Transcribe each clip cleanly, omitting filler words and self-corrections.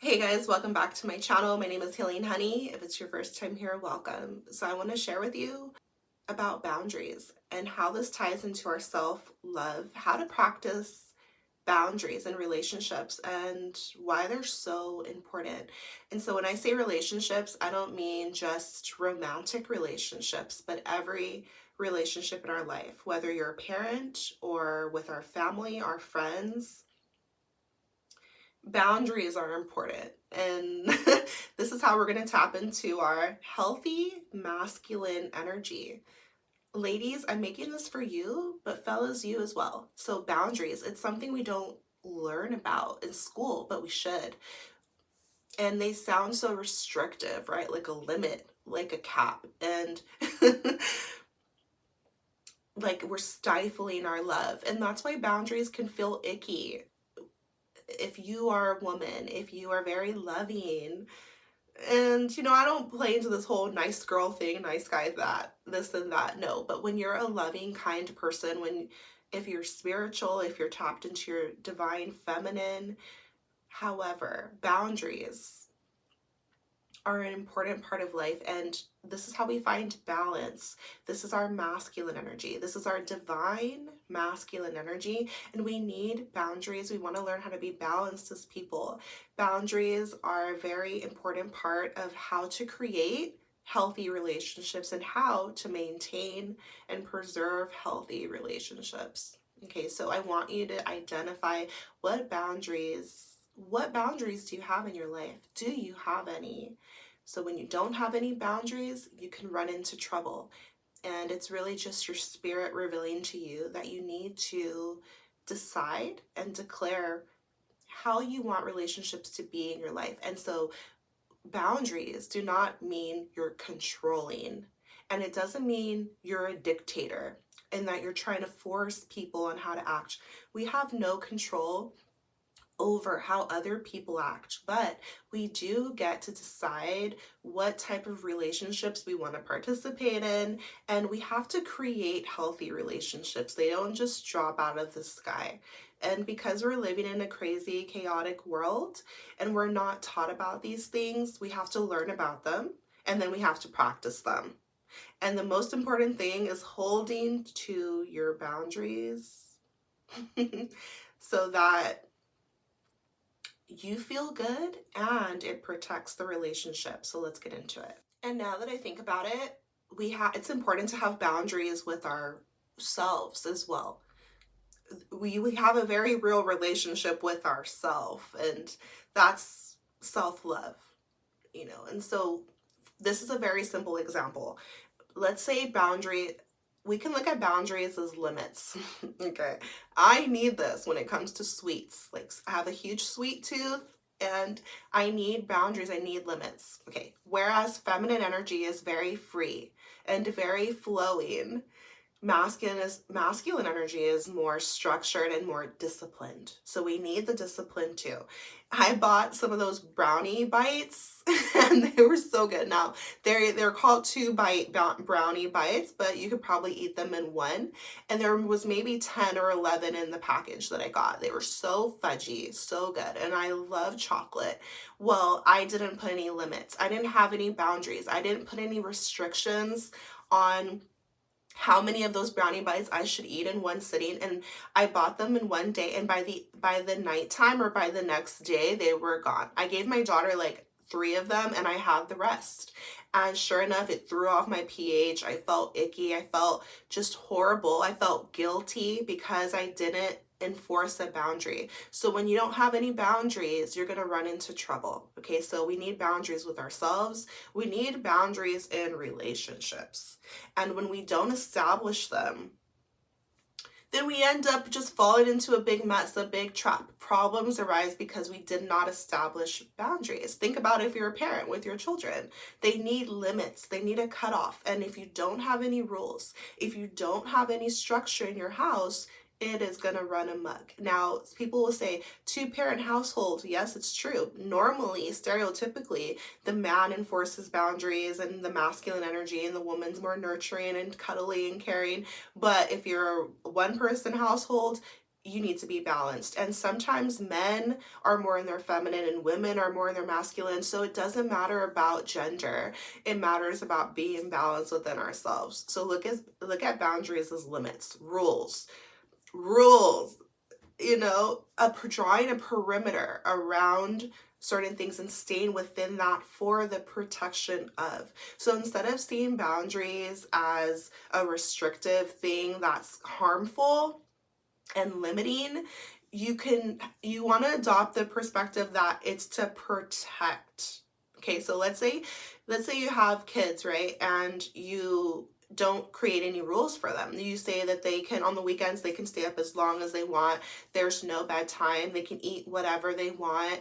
Hey guys, welcome back to my channel. My name is Helene Honey. If it's your first time here, welcome. So I want to share with you about boundaries and how this ties into our self-love, how to practice boundaries in relationships and why they're so important. And so when I say relationships, I don't mean just romantic relationships, but every relationship in our life, whether you're a parent or with our family, our friends. Boundaries are important. And this is how we're going to tap into our healthy masculine energy. Ladies, I'm making this for you, but fellas, you as well. So, boundaries, it's something we don't learn about in school, but we should. And they sound so restrictive, right? Like a limit, like a cap. And like we're stifling our love. And that's why boundaries can feel icky. If you are a woman, if you are very loving, and I don't play into this whole nice girl thing, nice guy that, this and that. No, but when you're a loving, kind person, if you're spiritual, if you're tapped into your divine feminine, however, boundaries are an important part of life. And this is how we find balance. This is our masculine energy. This is our divine masculine energy. And we need boundaries. We want to learn how to be balanced as people. Boundaries are a very important part of how to create healthy relationships and how to maintain and preserve healthy relationships. Okay, so I want you to identify what boundaries do you have in your life? Do you have any? So when you don't have any boundaries, you can run into trouble. And it's really just your spirit revealing to you that you need to decide and declare how you want relationships to be in your life. And so boundaries do not mean you're controlling. And it doesn't mean you're a dictator and that you're trying to force people on how to act. We have no control over how other people act, but we do get to decide what type of relationships we want to participate in, and we have to create healthy relationships. They don't just drop out of the sky. And because we're living in a crazy, chaotic world and we're not taught about these things, we have to learn about them and then we have to practice them. And the most important thing is holding to your boundaries so that you feel good and it protects the relationship. So let's get into it. And now that I think about it, it's important to have boundaries with ourselves as well. We have a very real relationship with ourselves, and that's self-love. And so this is a very simple example. Let's say we can look at boundaries as limits. Okay. I need this when it comes to sweets. Like, I have a huge sweet tooth and I need boundaries. I need limits. Okay. Whereas feminine energy is very free and very flowing. Masculine energy is more structured and more disciplined. So we need the discipline too. I bought some of those brownie bites and they were so good. Now they're called 2-bite brownie bites, but you could probably eat them in one. And there was maybe 10 or 11 in the package that I got. They were so fudgy, so good. And I love chocolate. Well, I didn't put any limits. I didn't have any boundaries. I didn't put any restrictions on how many of those brownie bites I should eat in one sitting. And I bought them in one day, and by the nighttime or by the next day they were gone. I gave my daughter like 3 of them and I had the rest. And sure enough, it threw off my pH. I felt icky. I felt just horrible. I felt guilty because I didn't enforce a boundary. So when you don't have any boundaries, you're going to run into trouble. Okay, so we need boundaries with ourselves. We need boundaries in relationships. And when we don't establish them, then we end up just falling into a big mess, a big trap. Problems arise because we did not establish boundaries. Think about if you're a parent with your children. They need limits, they need a cutoff. And if you don't have any rules, if you don't have any structure in your house, it is going to run amok. Now, people will say 2-parent household. Yes, it's true. Normally, stereotypically, the man enforces boundaries and the masculine energy, and the woman's more nurturing and cuddly and caring. But if you're a 1-person household, you need to be balanced. And sometimes men are more in their feminine and women are more in their masculine. So it doesn't matter about gender. It matters about being balanced within ourselves. So look at boundaries as limits, rules, drawing a perimeter around certain things and staying within that for the protection of. So instead of seeing boundaries as a restrictive thing that's harmful and limiting, you want to adopt the perspective that it's to protect. Okay, so let's say you have kids, right? And you don't create any rules for them. You say that they can, on the weekends, they can stay up as long as they want. There's no bedtime. They can eat whatever they want,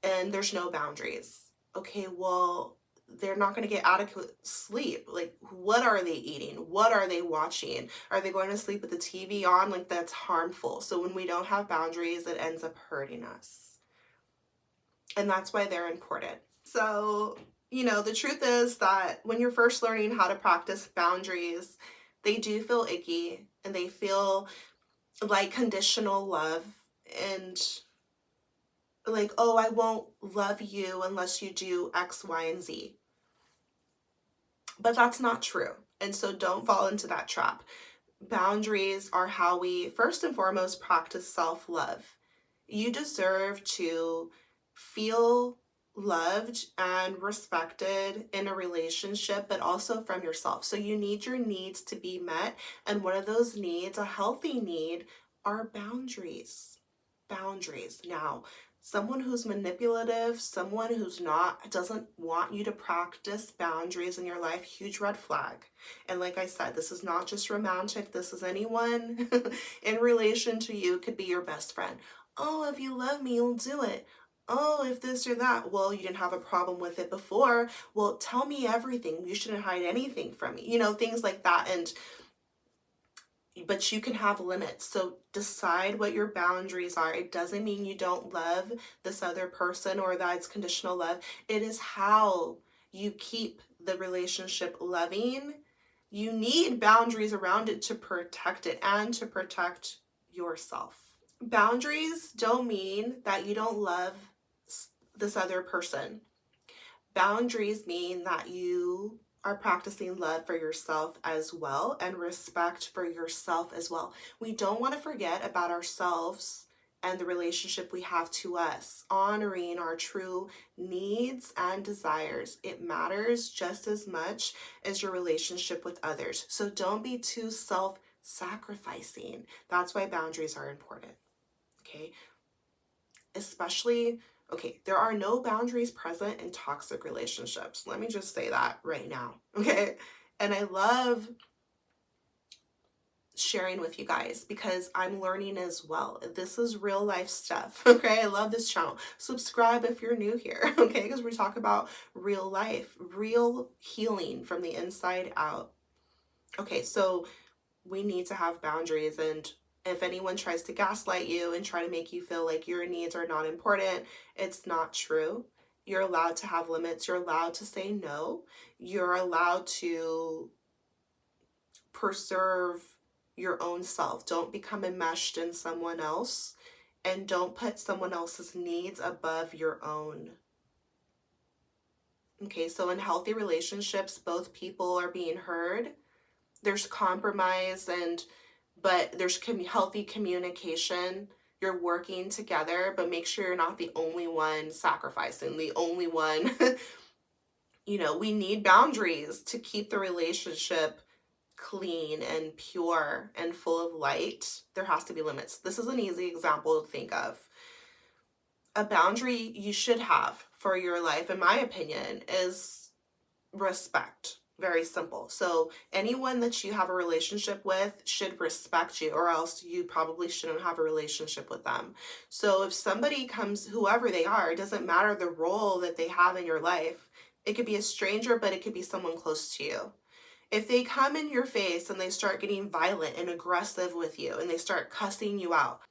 and there's no boundaries. Okay, well, they're not going to get adequate sleep. Like, what are they eating? What are they watching? Are they going to sleep with the TV on? Like, that's harmful. So when we don't have boundaries, it ends up hurting us. And that's why they're important. So, the truth is that when you're first learning how to practice boundaries, they do feel icky and they feel like conditional love and like, oh, I won't love you unless you do X, Y, and Z. But that's not true. And so don't fall into that trap. Boundaries are how we first and foremost practice self-love. You deserve to feel loved and respected in a relationship, but also from yourself. So you need your needs to be met. And one of those needs, a healthy need, are boundaries. Boundaries. Now, someone who's manipulative, someone who's doesn't want you to practice boundaries in your life, huge red flag. And like I said, this is not just romantic. This is anyone in relation to you. Could be your best friend. Oh, if you love me, you'll do it. Oh, if this or that. Well, you didn't have a problem with it before. Well, tell me everything. You shouldn't hide anything from me. Things like that. But you can have limits. So decide what your boundaries are. It doesn't mean you don't love this other person or that it's conditional love. It is how you keep the relationship loving. You need boundaries around it to protect it and to protect yourself. Boundaries don't mean that you don't love this other person. Boundaries mean that you are practicing love for yourself as well and respect for yourself as well. We don't want to forget about ourselves and the relationship we have to us, honoring our true needs and desires. It matters just as much as your relationship with others. So don't be too self-sacrificing. That's why boundaries are important. Okay? Especially, there are no boundaries present in toxic relationships. Let me just say that right now, okay? And I love sharing with you guys because I'm learning as well. This is real life stuff, okay? I love this channel. Subscribe if you're new here, okay? Because we talk about real life, real healing from the inside out. Okay, so we need to have boundaries, and if anyone tries to gaslight you and try to make you feel like your needs are not important, it's not true. You're allowed to have limits. You're allowed to say no. You're allowed to preserve your own self. Don't become enmeshed in someone else, and don't put someone else's needs above your own. Okay, so in healthy relationships, both people are being heard. There's compromise but there's healthy communication. You're working together, but make sure you're not the only one sacrificing, the only one. We need boundaries to keep the relationship clean and pure and full of light. There has to be limits. This is an easy example to think of. A boundary you should have for your life, in my opinion, is respect. Very simple. So anyone that you have a relationship with should respect you, or else you probably shouldn't have a relationship with them. So if somebody comes, whoever they are, it doesn't matter the role that they have in your life. It could be a stranger, but it could be someone close to you. If they come in your face and they start getting violent and aggressive with you and they start cussing you out,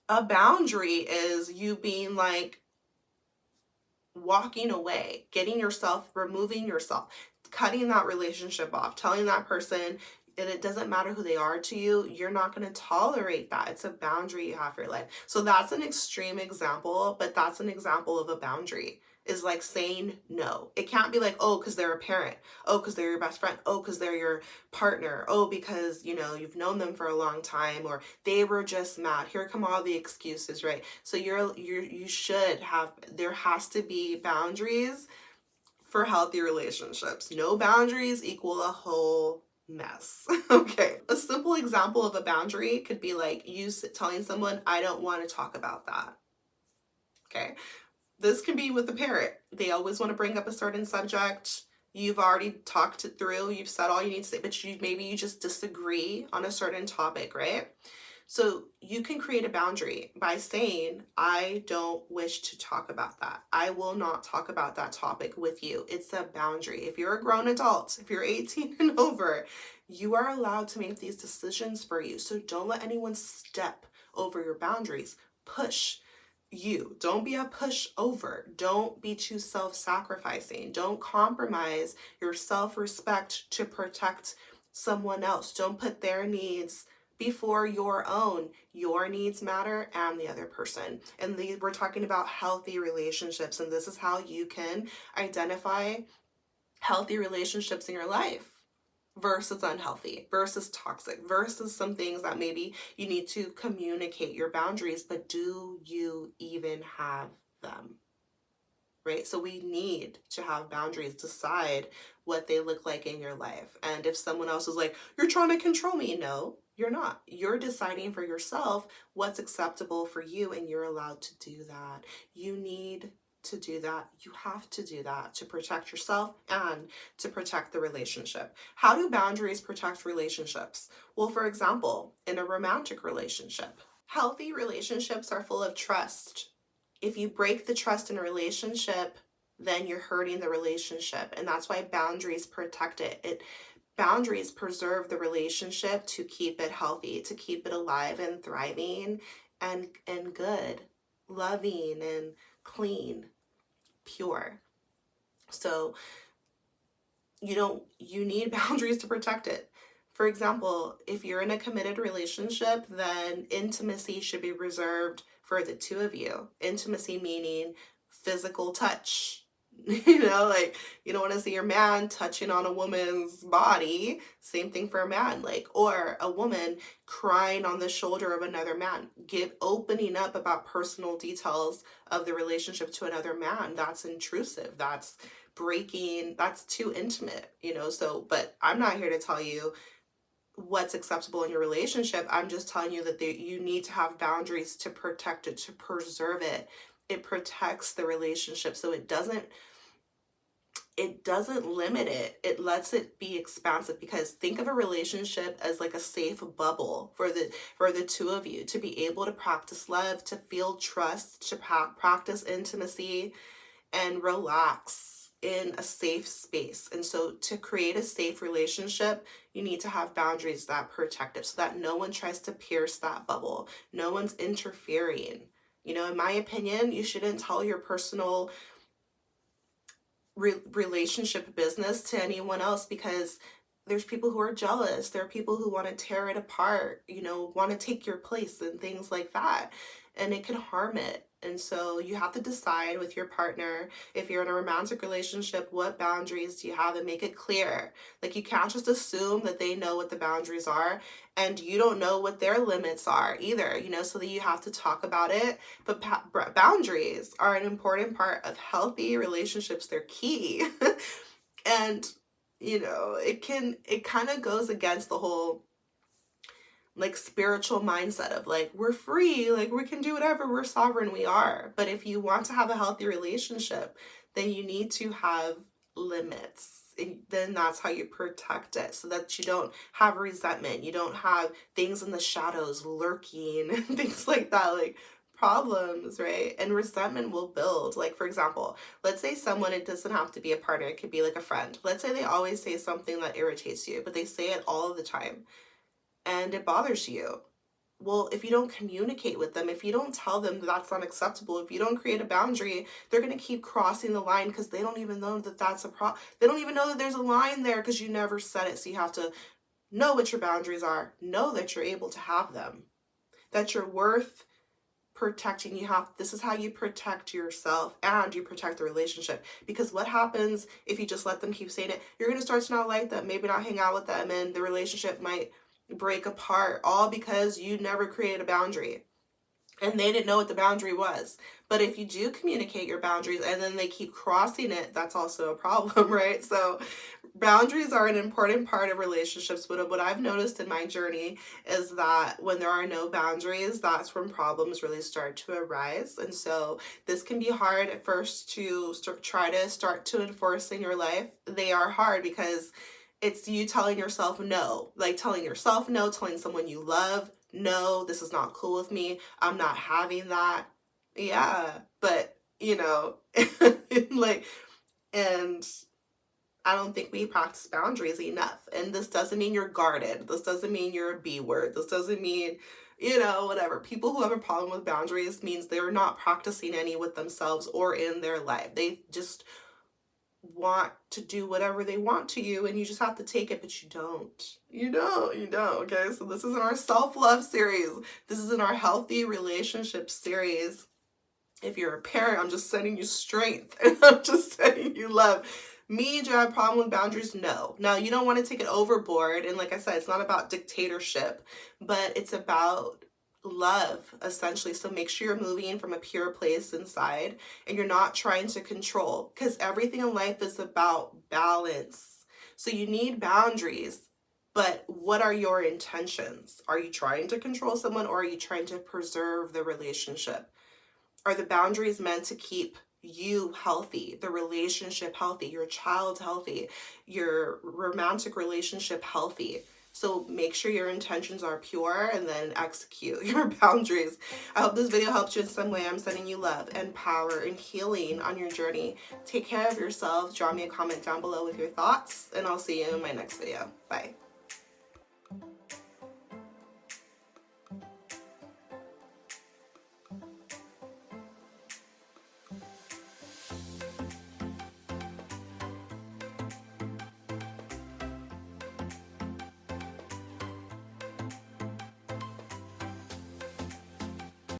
a boundary is you being like, walking away, removing yourself, cutting that relationship off, telling that person and it doesn't matter who they are to you, you're not going to tolerate that. It's a boundary you have for your life. So that's an extreme example, but that's an example of a boundary, is like saying no. It can't be like, oh, because they're a parent. Oh, because they're your best friend. Oh, because they're your partner. Oh, because, you know, you've known them for a long time, or they were just mad. Here come all the excuses, right? So you should have, there has to be boundaries for healthy relationships. No boundaries equal a whole mess. Okay. A simple example of a boundary could be like you telling someone, I don't want to talk about that. Okay. This can be with a parent. They always want to bring up a certain subject. You've already talked it through. You've said all you need to say, but maybe you just disagree on a certain topic, right? So you can create a boundary by saying, I don't wish to talk about that. I will not talk about that topic with you. It's a boundary. If you're a grown adult, if you're 18 and over, you are allowed to make these decisions for you. So don't let anyone step over your boundaries. Push you. Don't be a pushover. Don't be too self-sacrificing. Don't compromise your self-respect to protect someone else. Don't put their needs before your own. Your needs matter, and the other person. And we're talking about healthy relationships, and this is how you can identify healthy relationships in your life versus unhealthy, versus toxic, versus some things that maybe you need to communicate your boundaries, but do you even have them? Right? So we need to have boundaries, decide what they look like in your life. And if someone else is like, you're trying to control me, no, you're not. You're deciding for yourself what's acceptable for you, and you're allowed to do that. You need to do that. You have to do that to protect yourself and to protect the relationship. How do boundaries protect relationships? Well, for example, in a romantic relationship, healthy relationships are full of trust. If you break the trust in a relationship, then you're hurting the relationship. And that's why boundaries protect it. Boundaries preserve the relationship to keep it healthy, to keep it alive and thriving and good, loving and clean, pure. So you need boundaries to protect it. For example, if you're in a committed relationship, then intimacy should be reserved for the two of you. Intimacy meaning physical touch. Like you don't want to see your man touching on a woman's body. Same thing for a man, or a woman crying on the shoulder of another man. Opening up about personal details of the relationship to another man. That's intrusive. That's breaking. That's too intimate, So, but I'm not here to tell you what's acceptable in your relationship. I'm just telling you that you need to have boundaries to protect it, to preserve it. It protects the relationship, so it doesn't limit it. It lets it be expansive, because think of a relationship as like a safe bubble for the two of you to be able to practice love, to feel trust, to practice intimacy and relax in a safe space. And so to create a safe relationship, you need to have boundaries that protect it, so that no one tries to pierce that bubble. No one's interfering. In my opinion, you shouldn't tell your personal relationship business to anyone else, because there's people who are jealous. There are people who want to tear it apart, want to take your place and things like that. And it can harm it. And so you have to decide with your partner, if you're in a romantic relationship, what boundaries do you have, and make it clear. Like, you can't just assume that they know what the boundaries are, and you don't know what their limits are either, so that you have to talk about it. But boundaries are an important part of healthy relationships. They're key. And, it kind of goes against the whole spiritual mindset of we're free, we can do whatever, we're sovereign, we are. But if you want to have a healthy relationship, then you need to have limits. And then that's how you protect it, so that you don't have resentment, you don't have things in the shadows lurking and things like that, problems, right? And resentment will build. For example, let's say someone, it doesn't have to be a partner, it could be a friend. Let's say they always say something that irritates you, but they say it all of the time, and it bothers you. Well, if you don't communicate with them, if you don't tell them that that's unacceptable, if you don't create a boundary, they're going to keep crossing the line, because they don't even know that that's a problem. They don't even know that there's a line there, because you never said it. So you have to Know what your boundaries are. Know that you're able to have them, that you're worth protecting. This is how you protect yourself and you protect the relationship. Because what happens if you just let them keep saying it? You're going to start to not like them, maybe not hang out with them, and the relationship might break apart, all because you never created a boundary and they didn't know what the boundary was. But if you do communicate your boundaries and then they keep crossing it, that's also a problem, right? So boundaries are an important part of relationships. But what I've noticed in my journey is that when there are no boundaries, that's when problems really start to arise. And so this can be hard at first to try to start to enforce in your life. They are hard because it's you telling yourself no, like telling yourself no, telling someone you love, no, this is not cool with me. I'm not having that. Yeah, but like, and I don't think we practice boundaries enough. And this doesn't mean you're guarded. This doesn't mean you're a B word. This doesn't mean, whatever. People who have a problem with boundaries means they're not practicing any with themselves or in their life. They just want to do whatever they want to you, and you just have to take it, but you don't. Okay? So this isn't our self-love series. This isn't our healthy relationship series. If you're a parent, I'm just sending you strength and I'm just sending you love. Me, do I have a problem with boundaries? No. Now, you don't want to take it overboard. And like I said, it's not about dictatorship, but it's about love, essentially. So make sure you're moving from a pure place inside and you're not trying to control, because everything in life is about balance. So you need boundaries. But what are your intentions? Are you trying to control someone, or are you trying to preserve the relationship? Are the boundaries meant to keep you healthy, the relationship healthy, your child healthy, your romantic relationship healthy? So make sure your intentions are pure and then execute your boundaries. I hope this video helped you in some way. I'm sending you love and power and healing on your journey. Take care of yourself. Draw me a comment down below with your thoughts, and I'll see you in my next video. Bye.